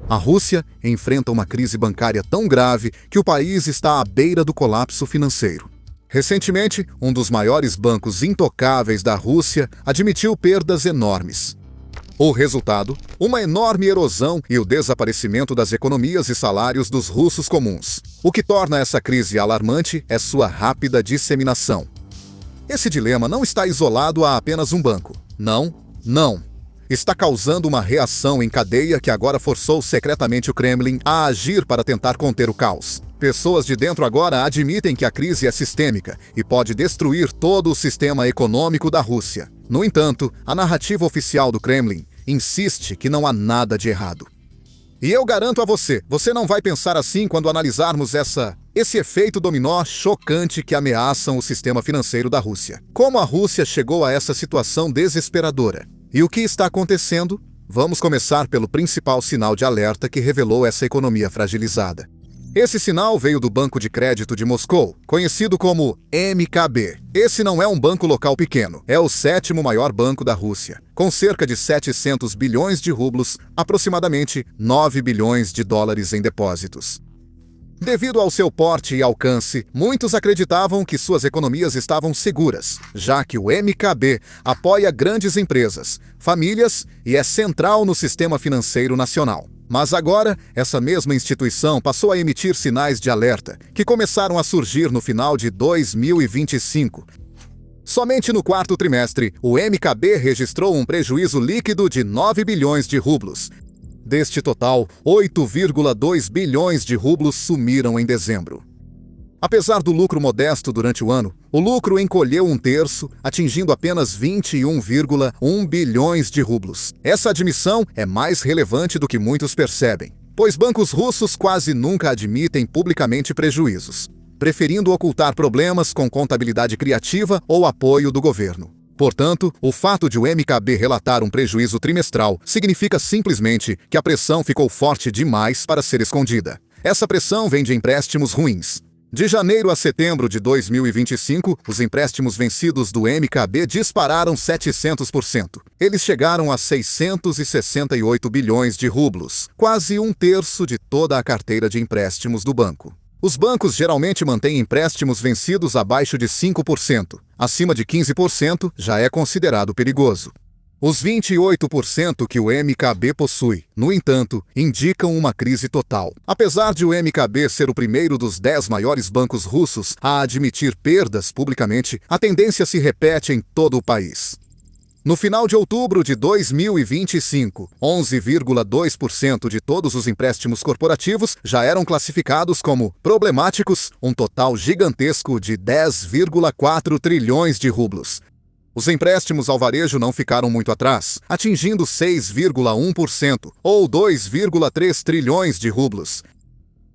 A Rússia enfrenta uma crise bancária tão grave que o país está à beira do colapso financeiro. Recentemente, um dos maiores bancos intocáveis da Rússia admitiu perdas enormes. O resultado? Uma enorme erosão e o desaparecimento das economias e salários dos russos comuns. O que torna essa crise alarmante é sua rápida disseminação. Esse dilema não está isolado a apenas um banco. Não. Está causando uma reação em cadeia que agora forçou secretamente o Kremlin a agir para tentar conter o caos. Pessoas de dentro agora admitem que a crise é sistêmica e pode destruir todo o sistema econômico da Rússia. No entanto, a narrativa oficial do Kremlin insiste que não há nada de errado. E eu garanto a você não vai pensar assim quando analisarmos esse efeito dominó chocante que ameaçam o sistema financeiro da Rússia. Como a Rússia chegou a essa situação desesperadora? E o que está acontecendo? Vamos começar pelo principal sinal de alerta que revelou essa economia fragilizada. Esse sinal veio do Banco de Crédito de Moscou, conhecido como MKB. Esse não é um banco local pequeno, é o 7º maior banco da Rússia, com cerca de 700 bilhões de rublos, aproximadamente 9 bilhões de dólares em depósitos. Devido ao seu porte e alcance, muitos acreditavam que suas economias estavam seguras, já que o MKB apoia grandes empresas, famílias e é central no sistema financeiro nacional. Mas agora, essa mesma instituição passou a emitir sinais de alerta, que começaram a surgir no final de 2025. Somente no quarto trimestre, o MKB registrou um prejuízo líquido de 9 bilhões de rublos. Deste total, 8,2 bilhões de rublos sumiram em dezembro. Apesar do lucro modesto durante o ano, o lucro encolheu um terço, atingindo apenas 21,1 bilhões de rublos. Essa admissão é mais relevante do que muitos percebem, pois bancos russos quase nunca admitem publicamente prejuízos, preferindo ocultar problemas com contabilidade criativa ou apoio do governo. Portanto, o fato de o MKB relatar um prejuízo trimestral significa simplesmente que a pressão ficou forte demais para ser escondida. Essa pressão vem de empréstimos ruins. De janeiro a setembro de 2025, os empréstimos vencidos do MKB dispararam 700%. Eles chegaram a 668 bilhões de rublos, quase um terço de toda a carteira de empréstimos do banco. Os bancos geralmente mantêm empréstimos vencidos abaixo de 5%. Acima de 15% já é considerado perigoso. Os 28% que o MKB possui, no entanto, indicam uma crise total. Apesar de o MKB ser o primeiro dos 10 maiores bancos russos a admitir perdas publicamente, a tendência se repete em todo o país. No final de outubro de 2025, 11,2% de todos os empréstimos corporativos já eram classificados como problemáticos, um total gigantesco de 10,4 trilhões de rublos. Os empréstimos ao varejo não ficaram muito atrás, atingindo 6,1% ou 2,3 trilhões de rublos.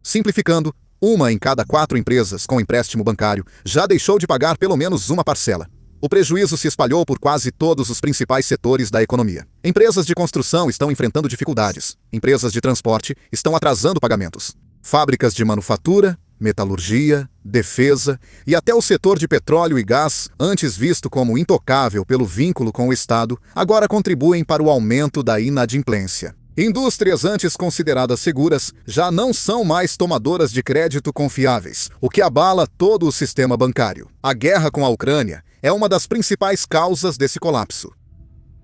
Simplificando, 1 em cada 4 empresas com empréstimo bancário já deixou de pagar pelo menos uma parcela. O prejuízo se espalhou por quase todos os principais setores da economia. Empresas de construção estão enfrentando dificuldades. Empresas de transporte estão atrasando pagamentos. Fábricas de manufatura, metalurgia, defesa e até o setor de petróleo e gás, antes visto como intocável pelo vínculo com o Estado, agora contribuem para o aumento da inadimplência. Indústrias antes consideradas seguras já não são mais tomadoras de crédito confiáveis, o que abala todo o sistema bancário. A guerra com a Ucrânia é uma das principais causas desse colapso.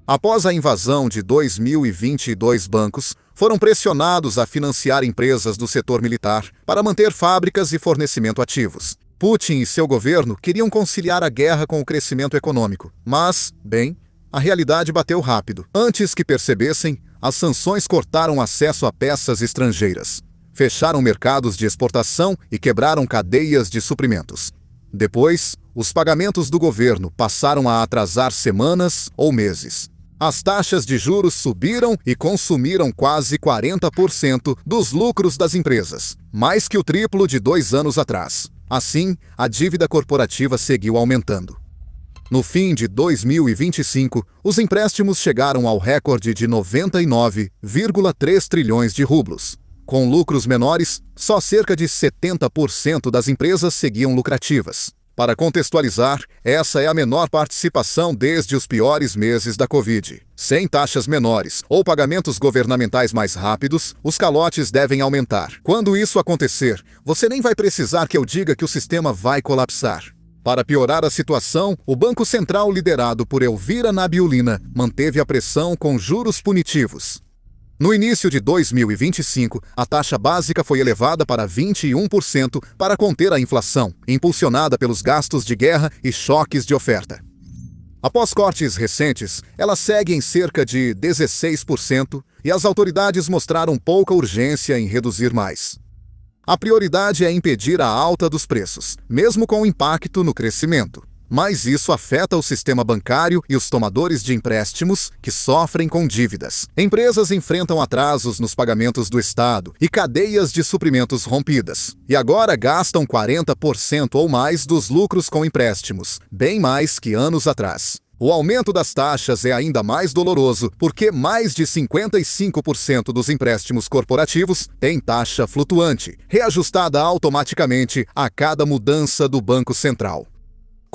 Após a invasão de 2022, bancos foram pressionados a financiar empresas do setor militar para manter fábricas e fornecimento ativos. Putin e seu governo queriam conciliar a guerra com o crescimento econômico, mas, a realidade bateu rápido. Antes que percebessem, as sanções cortaram acesso a peças estrangeiras, fecharam mercados de exportação e quebraram cadeias de suprimentos. Depois, os pagamentos do governo passaram a atrasar semanas ou meses. As taxas de juros subiram e consumiram quase 40% dos lucros das empresas, mais que o triplo de 2 anos atrás. Assim, a dívida corporativa seguiu aumentando. No fim de 2025, os empréstimos chegaram ao recorde de 99,3 trilhões de rublos. Com lucros menores, só cerca de 70% das empresas seguiam lucrativas. Para contextualizar, essa é a menor participação desde os piores meses da Covid. Sem taxas menores ou pagamentos governamentais mais rápidos, os calotes devem aumentar. Quando isso acontecer, você nem vai precisar que eu diga que o sistema vai colapsar. Para piorar a situação, o Banco Central, liderado por Elvira Nabiulina, manteve a pressão com juros punitivos. No início de 2025, a taxa básica foi elevada para 21% para conter a inflação, impulsionada pelos gastos de guerra e choques de oferta. Após cortes recentes, ela segue em cerca de 16% e as autoridades mostraram pouca urgência em reduzir mais. A prioridade é impedir a alta dos preços, mesmo com impacto no crescimento. Mas isso afeta o sistema bancário e os tomadores de empréstimos que sofrem com dívidas. Empresas enfrentam atrasos nos pagamentos do Estado e cadeias de suprimentos rompidas. E agora gastam 40% ou mais dos lucros com empréstimos, bem mais que anos atrás. O aumento das taxas é ainda mais doloroso porque mais de 55% dos empréstimos corporativos têm taxa flutuante, reajustada automaticamente a cada mudança do Banco Central.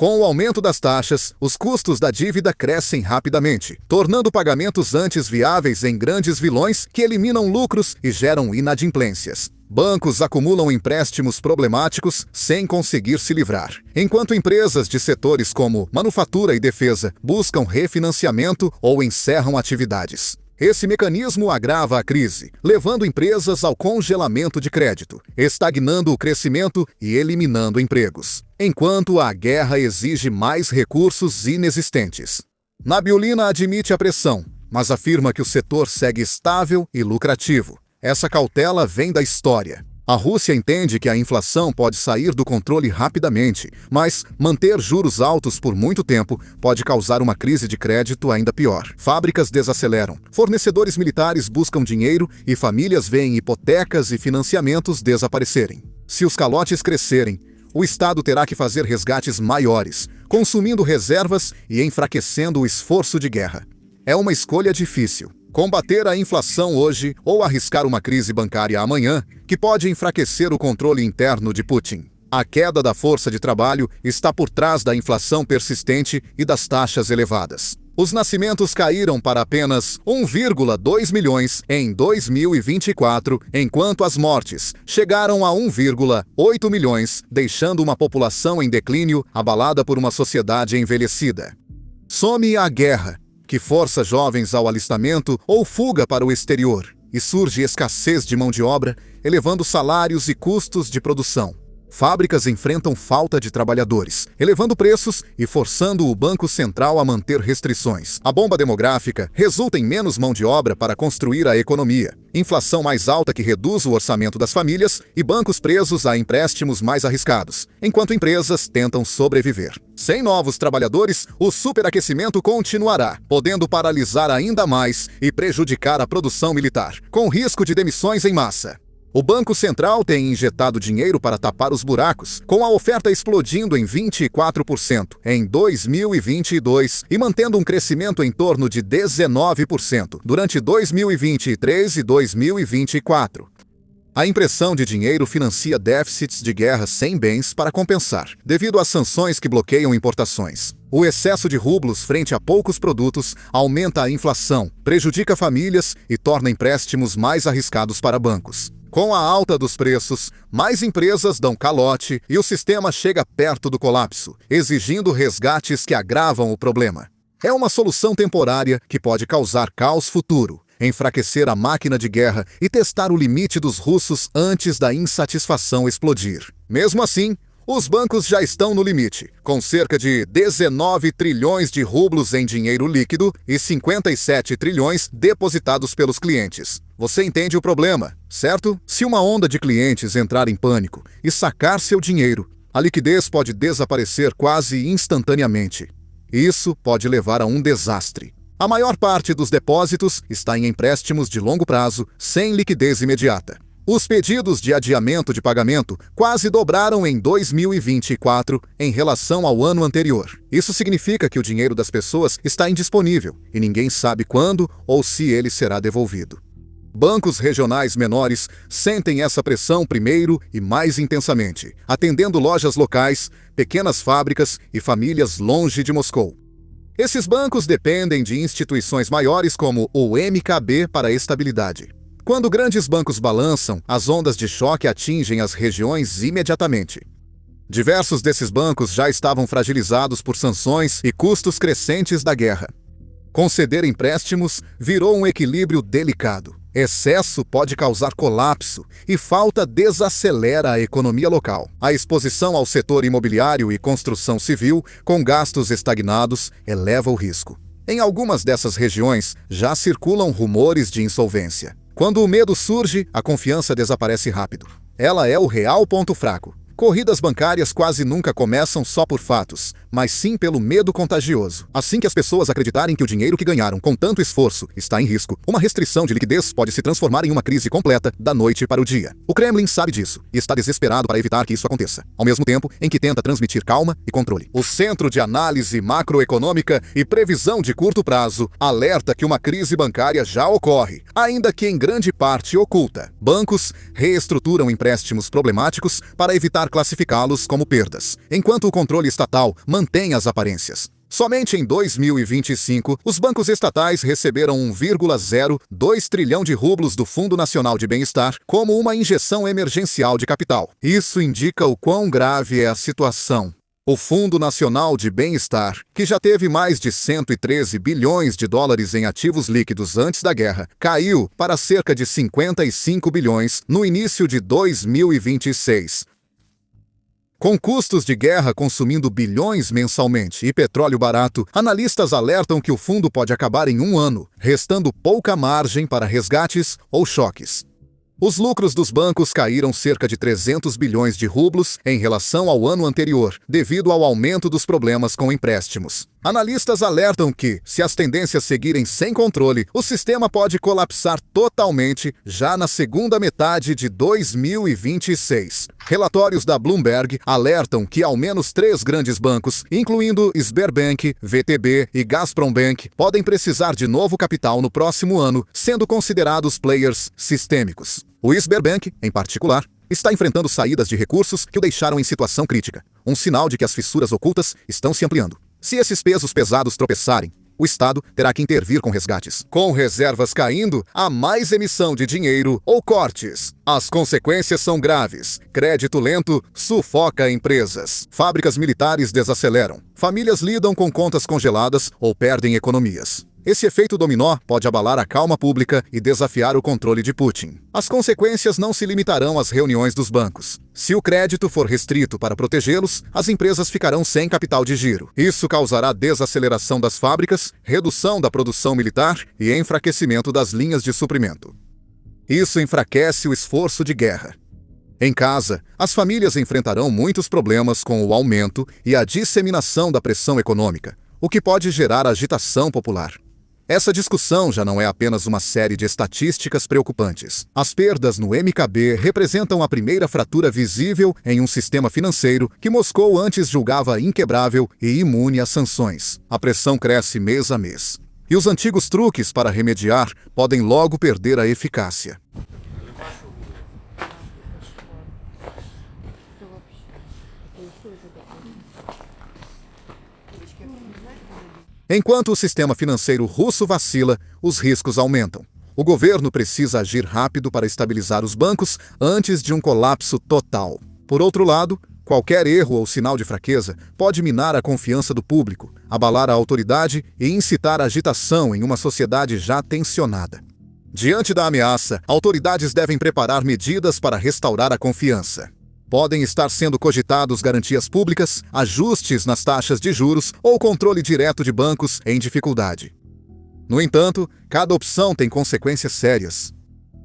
Com o aumento das taxas, os custos da dívida crescem rapidamente, tornando pagamentos antes viáveis em grandes vilões que eliminam lucros e geram inadimplências. Bancos acumulam empréstimos problemáticos sem conseguir se livrar, enquanto empresas de setores como manufatura e defesa buscam refinanciamento ou encerram atividades. Esse mecanismo agrava a crise, levando empresas ao congelamento de crédito, estagnando o crescimento e eliminando empregos, enquanto a guerra exige mais recursos inexistentes. Nabiulina admite a pressão, mas afirma que o setor segue estável e lucrativo. Essa cautela vem da história. A Rússia entende que a inflação pode sair do controle rapidamente, mas manter juros altos por muito tempo pode causar uma crise de crédito ainda pior. Fábricas desaceleram, fornecedores militares buscam dinheiro e famílias veem hipotecas e financiamentos desaparecerem. Se os calotes crescerem, o Estado terá que fazer resgates maiores, consumindo reservas e enfraquecendo o esforço de guerra. É uma escolha difícil. Combater a inflação hoje ou arriscar uma crise bancária amanhã, que pode enfraquecer o controle interno de Putin. A queda da força de trabalho está por trás da inflação persistente e das taxas elevadas. Os nascimentos caíram para apenas 1,2 milhões em 2024, enquanto as mortes chegaram a 1,8 milhões, deixando uma população em declínio abalada por uma sociedade envelhecida. Some a guerra, que força jovens ao alistamento ou fuga para o exterior, e surge escassez de mão de obra, elevando salários e custos de produção. Fábricas enfrentam falta de trabalhadores, elevando preços e forçando o Banco Central a manter restrições. A bomba demográfica resulta em menos mão de obra para construir a economia, inflação mais alta que reduz o orçamento das famílias e bancos presos a empréstimos mais arriscados, enquanto empresas tentam sobreviver. Sem novos trabalhadores, o superaquecimento continuará, podendo paralisar ainda mais e prejudicar a produção militar, com risco de demissões em massa. O Banco Central tem injetado dinheiro para tapar os buracos, com a oferta explodindo em 24% em 2022 e mantendo um crescimento em torno de 19% durante 2023 e 2024. A impressão de dinheiro financia déficits de guerra sem bens para compensar, devido às sanções que bloqueiam importações. O excesso de rublos frente a poucos produtos aumenta a inflação, prejudica famílias e torna empréstimos mais arriscados para bancos. Com a alta dos preços, mais empresas dão calote e o sistema chega perto do colapso, exigindo resgates que agravam o problema. É uma solução temporária que pode causar caos futuro, enfraquecer a máquina de guerra e testar o limite dos russos antes da insatisfação explodir. Mesmo assim, os bancos já estão no limite, com cerca de 19 trilhões de rublos em dinheiro líquido e 57 trilhões depositados pelos clientes. Você entende o problema, certo? Se uma onda de clientes entrar em pânico e sacar seu dinheiro, a liquidez pode desaparecer quase instantaneamente. Isso pode levar a um desastre. A maior parte dos depósitos está em empréstimos de longo prazo, sem liquidez imediata. Os pedidos de adiamento de pagamento quase dobraram em 2024 em relação ao ano anterior. Isso significa que o dinheiro das pessoas está indisponível e ninguém sabe quando ou se ele será devolvido. Bancos regionais menores sentem essa pressão primeiro e mais intensamente, atendendo lojas locais, pequenas fábricas e famílias longe de Moscou. Esses bancos dependem de instituições maiores como o MKB para a estabilidade. Quando grandes bancos balançam, as ondas de choque atingem as regiões imediatamente. Diversos desses bancos já estavam fragilizados por sanções e custos crescentes da guerra. Conceder empréstimos virou um equilíbrio delicado. Excesso pode causar colapso e falta desacelera a economia local. A exposição ao setor imobiliário e construção civil, com gastos estagnados, eleva o risco. Em algumas dessas regiões, já circulam rumores de insolvência. Quando o medo surge, a confiança desaparece rápido. Ela é o real ponto fraco. Corridas bancárias quase nunca começam só por fatos, mas sim pelo medo contagioso. Assim que as pessoas acreditarem que o dinheiro que ganharam com tanto esforço está em risco, uma restrição de liquidez pode se transformar em uma crise completa da noite para o dia. O Kremlin sabe disso e está desesperado para evitar que isso aconteça, ao mesmo tempo em que tenta transmitir calma e controle. O Centro de Análise Macroeconômica e Previsão de Curto Prazo alerta que uma crise bancária já ocorre, ainda que em grande parte oculta. Bancos reestruturam empréstimos problemáticos para evitar classificá-los como perdas, enquanto o controle estatal mantém as aparências. Somente em 2025, os bancos estatais receberam 1,02 trilhão de rublos do Fundo Nacional de Bem-Estar como uma injeção emergencial de capital. Isso indica o quão grave é a situação. O Fundo Nacional de Bem-Estar, que já teve mais de 113 bilhões de dólares em ativos líquidos antes da guerra, caiu para cerca de 55 bilhões no início de 2026. Com custos de guerra consumindo bilhões mensalmente e petróleo barato, analistas alertam que o fundo pode acabar em um ano, restando pouca margem para resgates ou choques. Os lucros dos bancos caíram cerca de 300 bilhões de rublos em relação ao ano anterior, devido ao aumento dos problemas com empréstimos. Analistas alertam que, se as tendências seguirem sem controle, o sistema pode colapsar totalmente já na segunda metade de 2026. Relatórios da Bloomberg alertam que ao menos 3 grandes bancos, incluindo Sberbank, VTB e Gazprombank, podem precisar de novo capital no próximo ano, sendo considerados players sistêmicos. O Sberbank, em particular, está enfrentando saídas de recursos que o deixaram em situação crítica, um sinal de que as fissuras ocultas estão se ampliando. Se esses pesos pesados tropeçarem, o Estado terá que intervir com resgates. Com reservas caindo, há mais emissão de dinheiro ou cortes. As consequências são graves. Crédito lento sufoca empresas. Fábricas militares desaceleram. Famílias lidam com contas congeladas ou perdem economias. Esse efeito dominó pode abalar a calma pública e desafiar o controle de Putin. As consequências não se limitarão às reuniões dos bancos. Se o crédito for restrito para protegê-los, as empresas ficarão sem capital de giro. Isso causará desaceleração das fábricas, redução da produção militar e enfraquecimento das linhas de suprimento. Isso enfraquece o esforço de guerra. Em casa, as famílias enfrentarão muitos problemas com o aumento e a disseminação da pressão econômica, o que pode gerar agitação popular. Essa discussão já não é apenas uma série de estatísticas preocupantes. As perdas no MKB representam a primeira fratura visível em um sistema financeiro que Moscou antes julgava inquebrável e imune a sanções. A pressão cresce mês a mês. E os antigos truques para remediar podem logo perder a eficácia. Enquanto o sistema financeiro russo vacila, os riscos aumentam. O governo precisa agir rápido para estabilizar os bancos antes de um colapso total. Por outro lado, qualquer erro ou sinal de fraqueza pode minar a confiança do público, abalar a autoridade e incitar agitação em uma sociedade já tensionada. Diante da ameaça, autoridades devem preparar medidas para restaurar a confiança. Podem estar sendo cogitados garantias públicas, ajustes nas taxas de juros ou controle direto de bancos em dificuldade. No entanto, cada opção tem consequências sérias.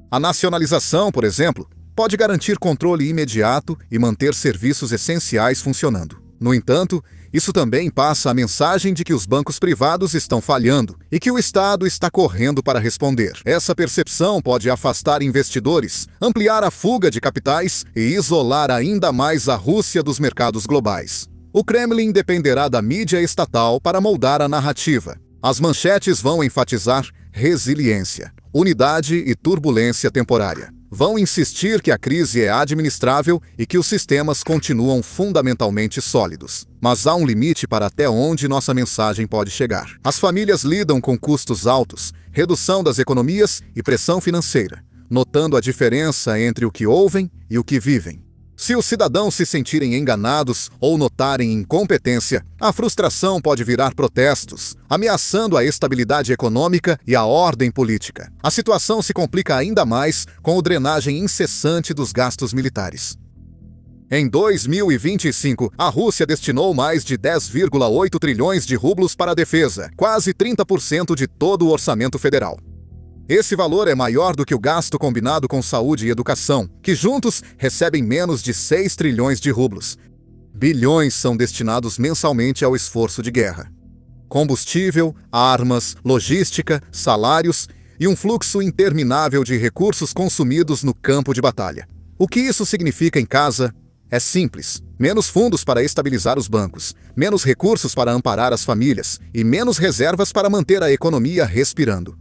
A nacionalização, por exemplo, pode garantir controle imediato e manter serviços essenciais funcionando. No entanto, isso também passa a mensagem de que os bancos privados estão falhando e que o Estado está correndo para responder. Essa percepção pode afastar investidores, ampliar a fuga de capitais e isolar ainda mais a Rússia dos mercados globais. O Kremlin dependerá da mídia estatal para moldar a narrativa. As manchetes vão enfatizar resiliência, unidade e turbulência temporária. Vão insistir que a crise é administrável e que os sistemas continuam fundamentalmente sólidos. Mas há um limite para até onde nossa mensagem pode chegar. As famílias lidam com custos altos, redução das economias e pressão financeira, notando a diferença entre o que ouvem e o que vivem. Se os cidadãos se sentirem enganados ou notarem incompetência, a frustração pode virar protestos, ameaçando a estabilidade econômica e a ordem política. A situação se complica ainda mais com a drenagem incessante dos gastos militares. Em 2025, a Rússia destinou mais de 10,8 trilhões de rublos para a defesa, quase 30% de todo o orçamento federal. Esse valor é maior do que o gasto combinado com saúde e educação, que juntos recebem menos de 6 trilhões de rublos. Bilhões são destinados mensalmente ao esforço de guerra. Combustível, armas, logística, salários e um fluxo interminável de recursos consumidos no campo de batalha. O que isso significa em casa? É simples: menos fundos para estabilizar os bancos, menos recursos para amparar as famílias e menos reservas para manter a economia respirando.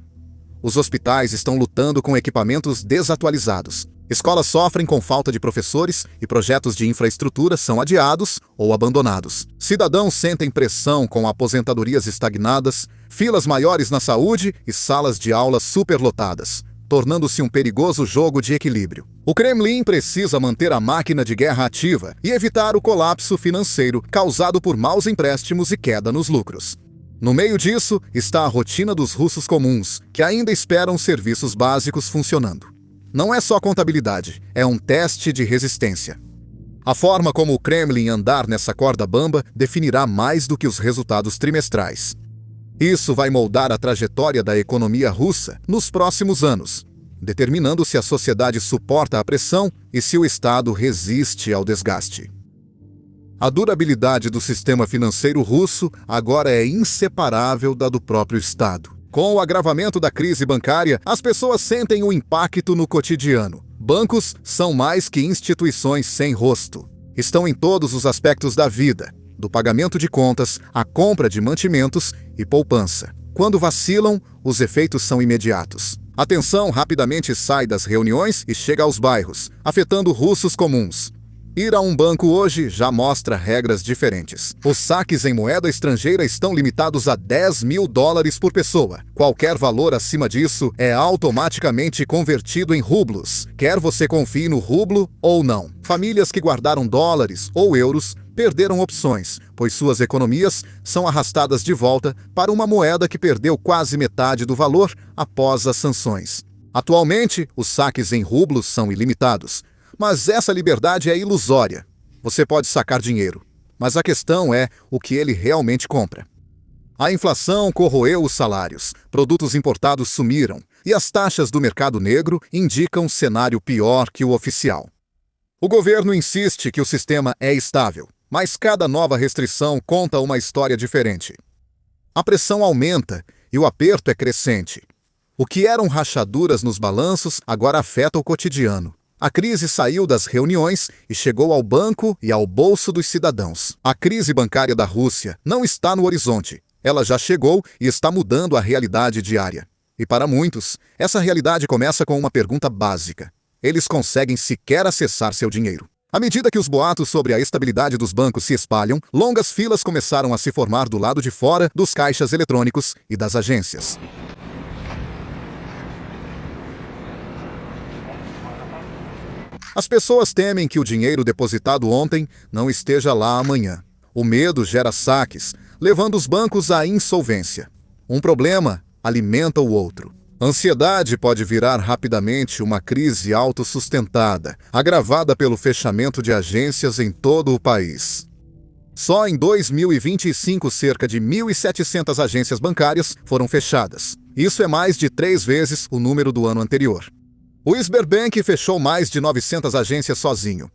Os hospitais estão lutando com equipamentos desatualizados. Escolas sofrem com falta de professores e projetos de infraestrutura são adiados ou abandonados. Cidadãos sentem pressão com aposentadorias estagnadas, filas maiores na saúde e salas de aula superlotadas, tornando-se um perigoso jogo de equilíbrio. O Kremlin precisa manter a máquina de guerra ativa e evitar o colapso financeiro causado por maus empréstimos e queda nos lucros. No meio disso está a rotina dos russos comuns, que ainda esperam serviços básicos funcionando. Não é só contabilidade, é um teste de resistência. A forma como o Kremlin andar nessa corda bamba definirá mais do que os resultados trimestrais. Isso vai moldar a trajetória da economia russa nos próximos anos, determinando se a sociedade suporta a pressão e se o Estado resiste ao desgaste. A durabilidade do sistema financeiro russo agora é inseparável da do próprio Estado. Com o agravamento da crise bancária, as pessoas sentem o impacto no cotidiano. Bancos são mais que instituições sem rosto. Estão em todos os aspectos da vida, do pagamento de contas, à compra de mantimentos e poupança. Quando vacilam, os efeitos são imediatos. A tensão rapidamente sai das reuniões e chega aos bairros, afetando russos comuns. Ir a um banco hoje já mostra regras diferentes. Os saques em moeda estrangeira estão limitados a $10.000 por pessoa. Qualquer valor acima disso é automaticamente convertido em rublos, quer você confie no rublo ou não. Famílias que guardaram dólares ou euros perderam opções, pois suas economias são arrastadas de volta para uma moeda que perdeu quase metade do valor após as sanções. Atualmente, os saques em rublos são ilimitados. Mas essa liberdade é ilusória. Você pode sacar dinheiro, mas a questão é o que ele realmente compra. A inflação corroeu os salários, produtos importados sumiram e as taxas do mercado negro indicam um cenário pior que o oficial. O governo insiste que o sistema é estável, mas cada nova restrição conta uma história diferente. A pressão aumenta e o aperto é crescente. O que eram rachaduras nos balanços agora afeta o cotidiano. A crise saiu das reuniões e chegou ao banco e ao bolso dos cidadãos. A crise bancária da Rússia não está no horizonte. Ela já chegou e está mudando a realidade diária. E para muitos, essa realidade começa com uma pergunta básica: eles conseguem sequer acessar seu dinheiro? À medida que os boatos sobre a estabilidade dos bancos se espalham, longas filas começaram a se formar do lado de fora dos caixas eletrônicos e das agências. As pessoas temem que o dinheiro depositado ontem não esteja lá amanhã. O medo gera saques, levando os bancos à insolvência. Um problema alimenta o outro. A ansiedade pode virar rapidamente uma crise autossustentada, agravada pelo fechamento de agências em todo o país. Só em 2025, cerca de 1.700 agências bancárias foram fechadas. Isso é mais de 3 vezes o número do ano anterior. O Sberbank fechou mais de 900 agências sozinho.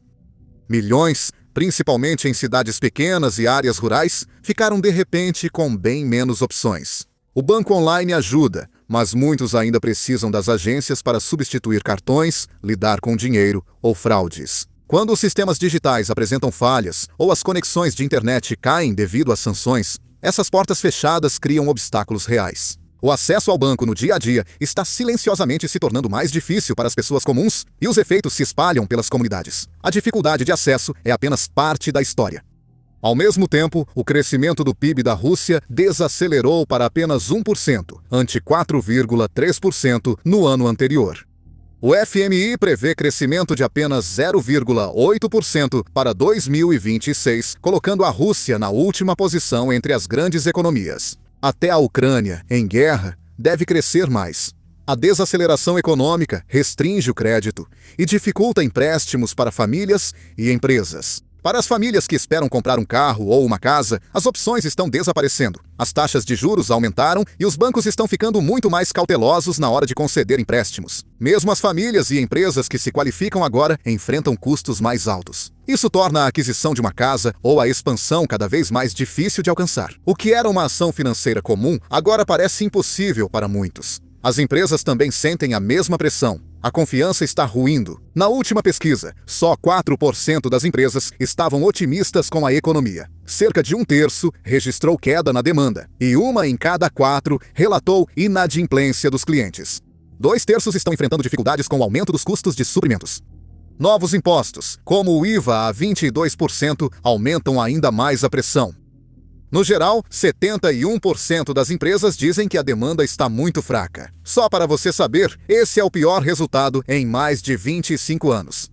Milhões, principalmente em cidades pequenas e áreas rurais, ficaram de repente com bem menos opções. O banco online ajuda, mas muitos ainda precisam das agências para substituir cartões, lidar com dinheiro ou fraudes. Quando os sistemas digitais apresentam falhas ou as conexões de internet caem devido às sanções, essas portas fechadas criam obstáculos reais. O acesso ao banco no dia a dia está silenciosamente se tornando mais difícil para as pessoas comuns e os efeitos se espalham pelas comunidades. A dificuldade de acesso é apenas parte da história. Ao mesmo tempo, o crescimento do PIB da Rússia desacelerou para apenas 1%, ante 4,3% no ano anterior. O FMI prevê crescimento de apenas 0,8% para 2026, colocando a Rússia na última posição entre as grandes economias. Até a Ucrânia, em guerra, deve crescer mais. A desaceleração econômica restringe o crédito e dificulta empréstimos para famílias e empresas. Para as famílias que esperam comprar um carro ou uma casa, as opções estão desaparecendo. As taxas de juros aumentaram e os bancos estão ficando muito mais cautelosos na hora de conceder empréstimos. Mesmo as famílias e empresas que se qualificam agora enfrentam custos mais altos. Isso torna a aquisição de uma casa ou a expansão cada vez mais difícil de alcançar. O que era uma ação financeira comum agora parece impossível para muitos. As empresas também sentem a mesma pressão. A confiança está ruindo. Na última pesquisa, só 4% das empresas estavam otimistas com a economia. Cerca de 1/3 registrou queda na demanda, e 1 em cada 4 relatou inadimplência dos clientes. 2/3 estão enfrentando dificuldades com o aumento dos custos de suprimentos. Novos impostos, como o IVA a 22%, aumentam ainda mais a pressão. No geral, 71% das empresas dizem que a demanda está muito fraca. Só para você saber, esse é o pior resultado em mais de 25 anos.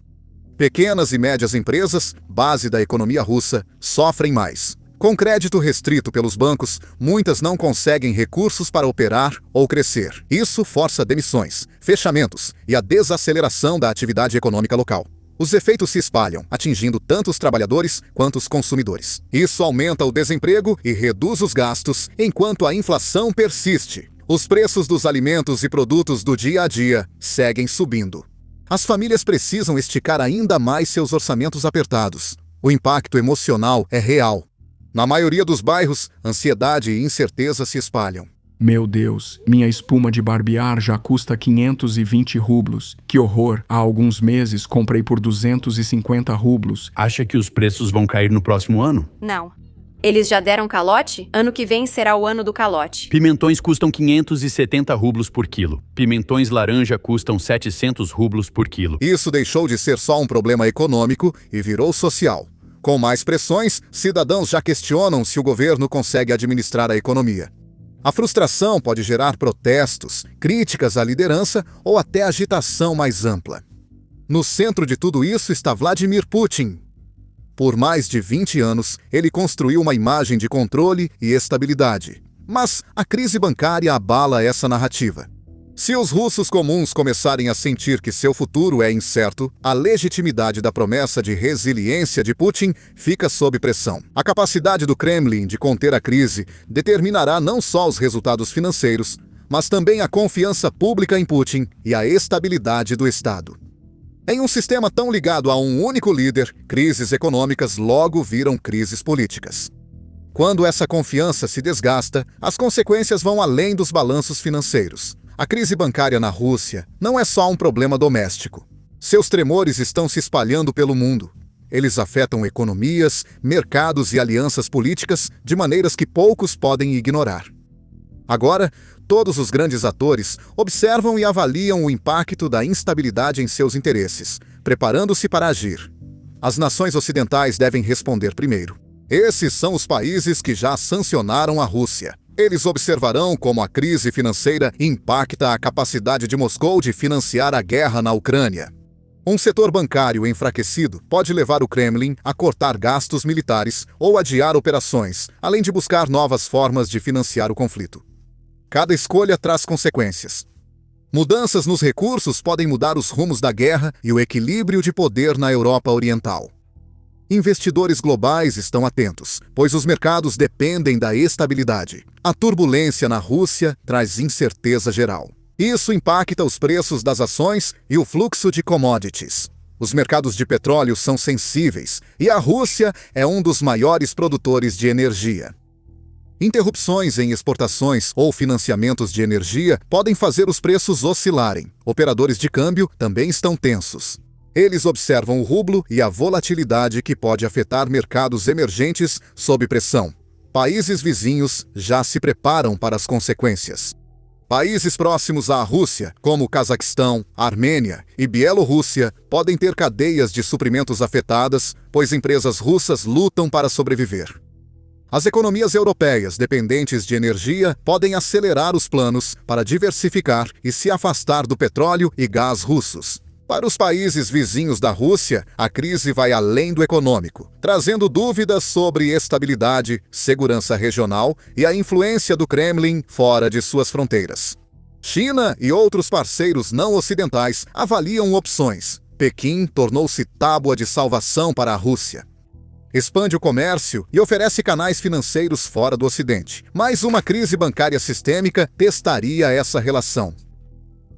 Pequenas e médias empresas, base da economia russa, sofrem mais. Com crédito restrito pelos bancos, muitas não conseguem recursos para operar ou crescer. Isso força demissões, fechamentos e a desaceleração da atividade econômica local. Os efeitos se espalham, atingindo tanto os trabalhadores quanto os consumidores. Isso aumenta o desemprego e reduz os gastos, enquanto a inflação persiste. Os preços dos alimentos e produtos do dia a dia seguem subindo. As famílias precisam esticar ainda mais seus orçamentos apertados. O impacto emocional é real. Na maioria dos bairros, ansiedade e incerteza se espalham. Meu Deus, minha espuma de barbear já custa 520 rublos. Que horror! Há alguns meses comprei por 250 rublos. Acha que os preços vão cair no próximo ano? Não. Eles já deram calote? Ano que vem será o ano do calote. Pimentões custam 570 rublos por quilo. Pimentões laranja custam 700 rublos por quilo. Isso deixou de ser só um problema econômico e virou social. Com mais pressões, cidadãos já questionam se o governo consegue administrar a economia. A frustração pode gerar protestos, críticas à liderança ou até agitação mais ampla. No centro de tudo isso está Vladimir Putin. Por mais de 20 anos, ele construiu uma imagem de controle e estabilidade. Mas a crise bancária abala essa narrativa. Se os russos comuns começarem a sentir que seu futuro é incerto, a legitimidade da promessa de resiliência de Putin fica sob pressão. A capacidade do Kremlin de conter a crise determinará não só os resultados financeiros, mas também a confiança pública em Putin e a estabilidade do Estado. Em um sistema tão ligado a um único líder, crises econômicas logo viram crises políticas. Quando essa confiança se desgasta, as consequências vão além dos balanços financeiros. A crise bancária na Rússia não é só um problema doméstico. Seus tremores estão se espalhando pelo mundo. Eles afetam economias, mercados e alianças políticas de maneiras que poucos podem ignorar. Agora, todos os grandes atores observam e avaliam o impacto da instabilidade em seus interesses, preparando-se para agir. As nações ocidentais devem responder primeiro. Esses são os países que já sancionaram a Rússia. Eles observarão como a crise financeira impacta a capacidade de Moscou de financiar a guerra na Ucrânia. Um setor bancário enfraquecido pode levar o Kremlin a cortar gastos militares ou adiar operações, além de buscar novas formas de financiar o conflito. Cada escolha traz consequências. Mudanças nos recursos podem mudar os rumos da guerra e o equilíbrio de poder na Europa Oriental. Investidores globais estão atentos, pois os mercados dependem da estabilidade. A turbulência na Rússia traz incerteza geral. Isso impacta os preços das ações e o fluxo de commodities. Os mercados de petróleo são sensíveis e a Rússia é um dos maiores produtores de energia. Interrupções em exportações ou financiamentos de energia podem fazer os preços oscilarem. Operadores de câmbio também estão tensos. Eles observam o rublo e a volatilidade que pode afetar mercados emergentes sob pressão. Países vizinhos já se preparam para as consequências. Países próximos à Rússia, como Cazaquistão, Armênia e Bielorrússia, podem ter cadeias de suprimentos afetadas, pois empresas russas lutam para sobreviver. As economias europeias dependentes de energia podem acelerar os planos para diversificar e se afastar do petróleo e gás russos. Para os países vizinhos da Rússia, a crise vai além do econômico, trazendo dúvidas sobre estabilidade, segurança regional e a influência do Kremlin fora de suas fronteiras. China e outros parceiros não ocidentais avaliam opções. Pequim tornou-se tábua de salvação para a Rússia. Expande o comércio e oferece canais financeiros fora do Ocidente. Mais uma crise bancária sistêmica testaria essa relação.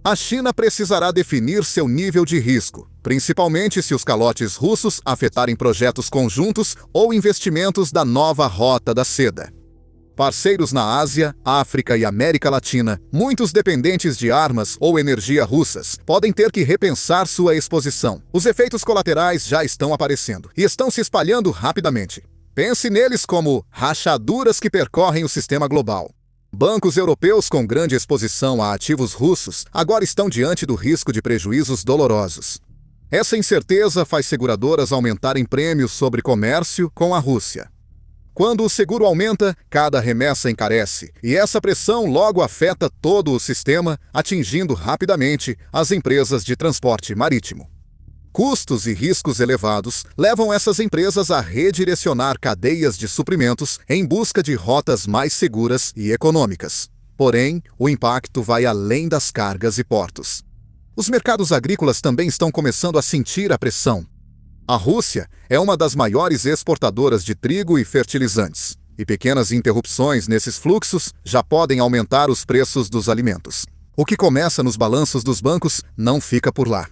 A China precisará definir seu nível de risco, principalmente se os calotes russos afetarem projetos conjuntos ou investimentos da nova Rota da Seda. Parceiros na Ásia, África e América Latina, muitos dependentes de armas ou energia russas, podem ter que repensar sua exposição. Os efeitos colaterais já estão aparecendo e estão se espalhando rapidamente. Pense neles como rachaduras que percorrem o sistema global. Bancos europeus com grande exposição a ativos russos agora estão diante do risco de prejuízos dolorosos. Essa incerteza faz seguradoras aumentarem prêmios sobre comércio com a Rússia. Quando o seguro aumenta, cada remessa encarece, e essa pressão logo afeta todo o sistema, atingindo rapidamente as empresas de transporte marítimo. Custos e riscos elevados levam essas empresas a redirecionar cadeias de suprimentos em busca de rotas mais seguras e econômicas. Porém, o impacto vai além das cargas e portos. Os mercados agrícolas também estão começando a sentir a pressão. A Rússia é uma das maiores exportadoras de trigo e fertilizantes, e pequenas interrupções nesses fluxos já podem aumentar os preços dos alimentos. O que começa nos balanços dos bancos não fica por lá.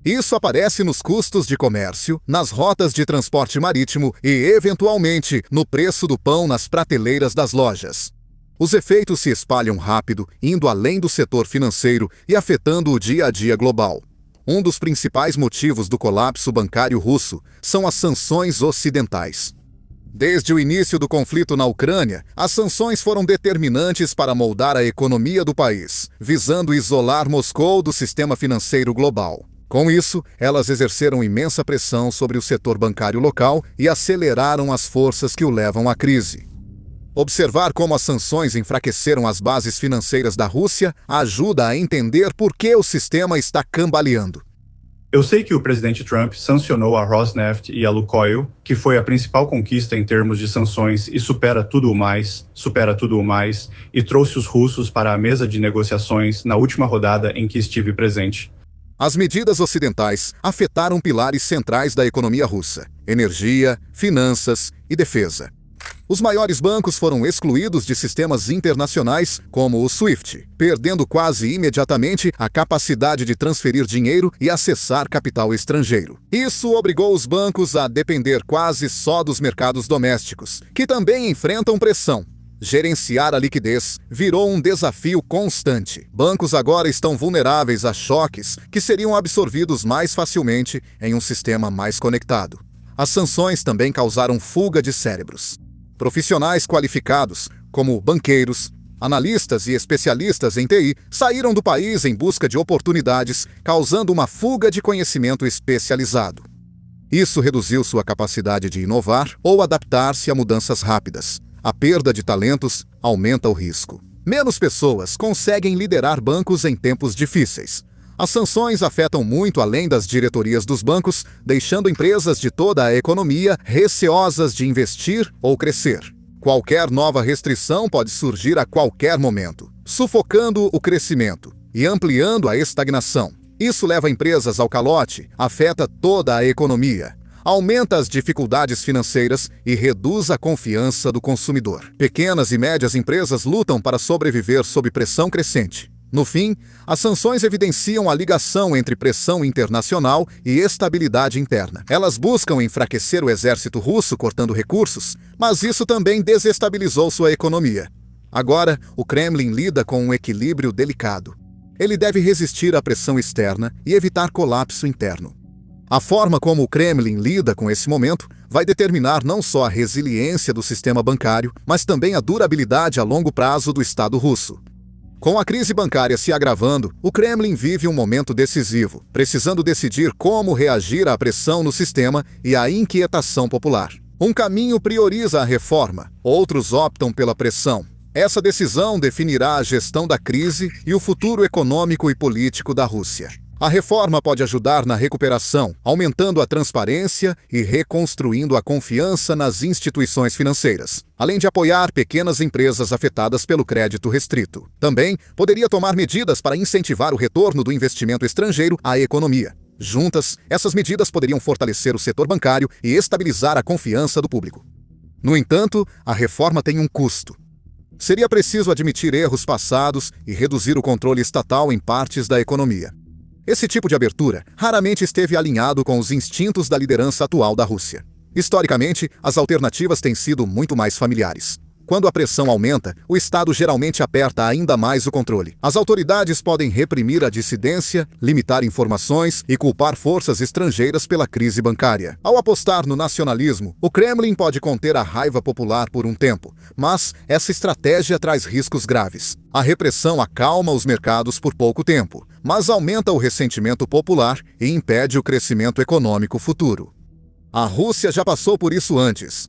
Isso aparece nos custos de comércio, nas rotas de transporte marítimo e, eventualmente, no preço do pão nas prateleiras das lojas. Os efeitos se espalham rápido, indo além do setor financeiro e afetando o dia a dia global. Um dos principais motivos do colapso bancário russo são as sanções ocidentais. Desde o início do conflito na Ucrânia, as sanções foram determinantes para moldar a economia do país, visando isolar Moscou do sistema financeiro global. Com isso, elas exerceram imensa pressão sobre o setor bancário local e aceleraram as forças que o levam à crise. Observar como as sanções enfraqueceram as bases financeiras da Rússia ajuda a entender por que o sistema está cambaleando. Eu sei que o presidente Trump sancionou a Rosneft e a Lukoil, que foi a principal conquista em termos de sanções e supera tudo o mais, e trouxe os russos para a mesa de negociações na última rodada em que estive presente. As medidas ocidentais afetaram pilares centrais da economia russa: energia, finanças e defesa. Os maiores bancos foram excluídos de sistemas internacionais, como o SWIFT, perdendo quase imediatamente a capacidade de transferir dinheiro e acessar capital estrangeiro. Isso obrigou os bancos a depender quase só dos mercados domésticos, que também enfrentam pressão. Gerenciar a liquidez virou um desafio constante. Bancos agora estão vulneráveis a choques que seriam absorvidos mais facilmente em um sistema mais conectado. As sanções também causaram fuga de cérebros. Profissionais qualificados, como banqueiros, analistas e especialistas em TI, saíram do país em busca de oportunidades, causando uma fuga de conhecimento especializado. Isso reduziu sua capacidade de inovar ou adaptar-se a mudanças rápidas. A perda de talentos aumenta o risco. Menos pessoas conseguem liderar bancos em tempos difíceis. As sanções afetam muito além das diretorias dos bancos, deixando empresas de toda a economia receosas de investir ou crescer. Qualquer nova restrição pode surgir a qualquer momento, sufocando o crescimento e ampliando a estagnação. Isso leva empresas ao calote, afeta toda a economia, aumenta as dificuldades financeiras e reduz a confiança do consumidor. Pequenas e médias empresas lutam para sobreviver sob pressão crescente. No fim, as sanções evidenciam a ligação entre pressão internacional e estabilidade interna. Elas buscam enfraquecer o exército russo cortando recursos, mas isso também desestabilizou sua economia. Agora, o Kremlin lida com um equilíbrio delicado. Ele deve resistir à pressão externa e evitar colapso interno. A forma como o Kremlin lida com esse momento vai determinar não só a resiliência do sistema bancário, mas também a durabilidade a longo prazo do Estado russo. Com a crise bancária se agravando, o Kremlin vive um momento decisivo, precisando decidir como reagir à pressão no sistema e à inquietação popular. Um caminho prioriza a reforma, outros optam pela pressão. Essa decisão definirá a gestão da crise e o futuro econômico e político da Rússia. A reforma pode ajudar na recuperação, aumentando a transparência e reconstruindo a confiança nas instituições financeiras, além de apoiar pequenas empresas afetadas pelo crédito restrito. Também poderia tomar medidas para incentivar o retorno do investimento estrangeiro à economia. Juntas, essas medidas poderiam fortalecer o setor bancário e estabilizar a confiança do público. No entanto, a reforma tem um custo. Seria preciso admitir erros passados e reduzir o controle estatal em partes da economia. Esse tipo de abertura raramente esteve alinhado com os instintos da liderança atual da Rússia. Historicamente, as alternativas têm sido muito mais familiares. Quando a pressão aumenta, o Estado geralmente aperta ainda mais o controle. As autoridades podem reprimir a dissidência, limitar informações e culpar forças estrangeiras pela crise bancária. Ao apostar no nacionalismo, o Kremlin pode conter a raiva popular por um tempo, mas essa estratégia traz riscos graves. A repressão acalma os mercados por pouco tempo, mas aumenta o ressentimento popular e impede o crescimento econômico futuro. A Rússia já passou por isso antes.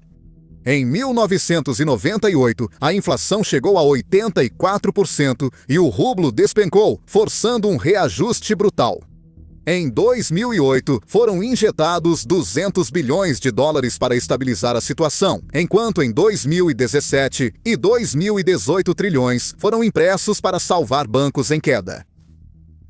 Em 1998, a inflação chegou a 84% e o rublo despencou, forçando um reajuste brutal. Em 2008, foram injetados 200 bilhões de dólares para estabilizar a situação, enquanto em 2017 e 2018 trilhões foram impressos para salvar bancos em queda.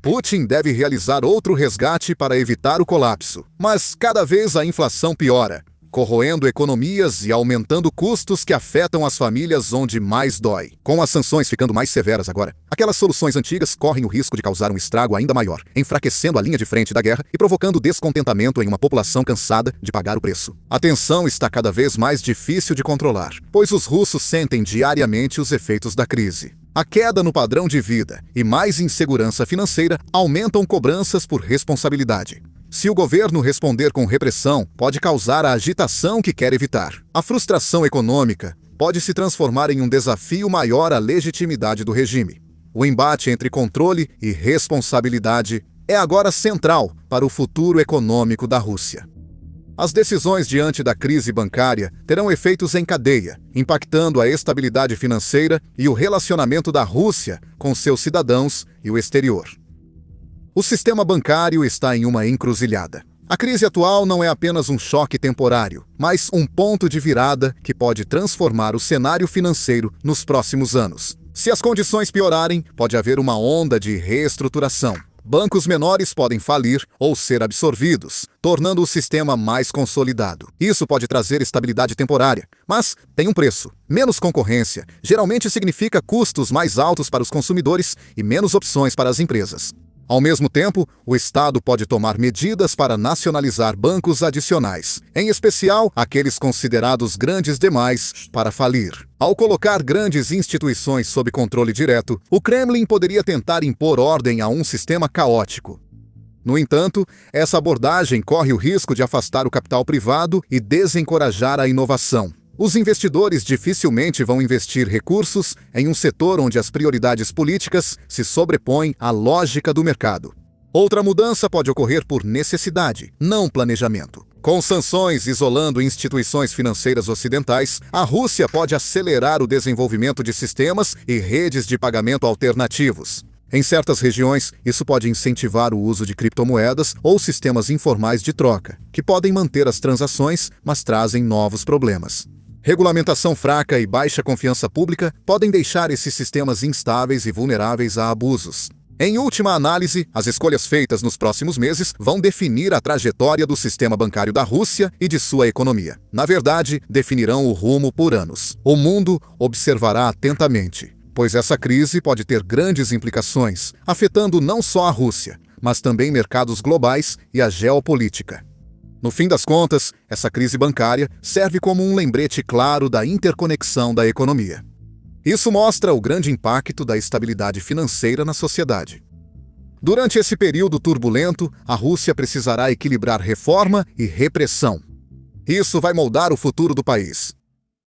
Putin deve realizar outro resgate para evitar o colapso, mas cada vez a inflação piora, corroendo economias e aumentando custos que afetam as famílias onde mais dói. Com as sanções ficando mais severas agora, aquelas soluções antigas correm o risco de causar um estrago ainda maior, enfraquecendo a linha de frente da guerra e provocando descontentamento em uma população cansada de pagar o preço. A tensão está cada vez mais difícil de controlar, pois os russos sentem diariamente os efeitos da crise. A queda no padrão de vida e mais insegurança financeira aumentam cobranças por responsabilidade. Se o governo responder com repressão, pode causar a agitação que quer evitar. A frustração econômica pode se transformar em um desafio maior à legitimidade do regime. O embate entre controle e responsabilidade é agora central para o futuro econômico da Rússia. As decisões diante da crise bancária terão efeitos em cadeia, impactando a estabilidade financeira e o relacionamento da Rússia com seus cidadãos e o exterior. O sistema bancário está em uma encruzilhada. A crise atual não é apenas um choque temporário, mas um ponto de virada que pode transformar o cenário financeiro nos próximos anos. Se as condições piorarem, pode haver uma onda de reestruturação. Bancos menores podem falir ou ser absorvidos, tornando o sistema mais consolidado. Isso pode trazer estabilidade temporária, mas tem um preço. Menos concorrência geralmente significa custos mais altos para os consumidores e menos opções para as empresas. Ao mesmo tempo, o Estado pode tomar medidas para nacionalizar bancos adicionais, em especial aqueles considerados grandes demais para falir. Ao colocar grandes instituições sob controle direto, o Kremlin poderia tentar impor ordem a um sistema caótico. No entanto, essa abordagem corre o risco de afastar o capital privado e desencorajar a inovação. Os investidores dificilmente vão investir recursos em um setor onde as prioridades políticas se sobrepõem à lógica do mercado. Outra mudança pode ocorrer por necessidade, não planejamento. Com sanções isolando instituições financeiras ocidentais, a Rússia pode acelerar o desenvolvimento de sistemas e redes de pagamento alternativos. Em certas regiões, isso pode incentivar o uso de criptomoedas ou sistemas informais de troca, que podem manter as transações, mas trazem novos problemas. Regulamentação fraca e baixa confiança pública podem deixar esses sistemas instáveis e vulneráveis a abusos. Em última análise, as escolhas feitas nos próximos meses vão definir a trajetória do sistema bancário da Rússia e de sua economia. Na verdade, definirão o rumo por anos. O mundo observará atentamente, pois essa crise pode ter grandes implicações, afetando não só a Rússia, mas também mercados globais e a geopolítica. No fim das contas, essa crise bancária serve como um lembrete claro da interconexão da economia. Isso mostra o grande impacto da estabilidade financeira na sociedade. Durante esse período turbulento, a Rússia precisará equilibrar reforma e repressão. Isso vai moldar o futuro do país.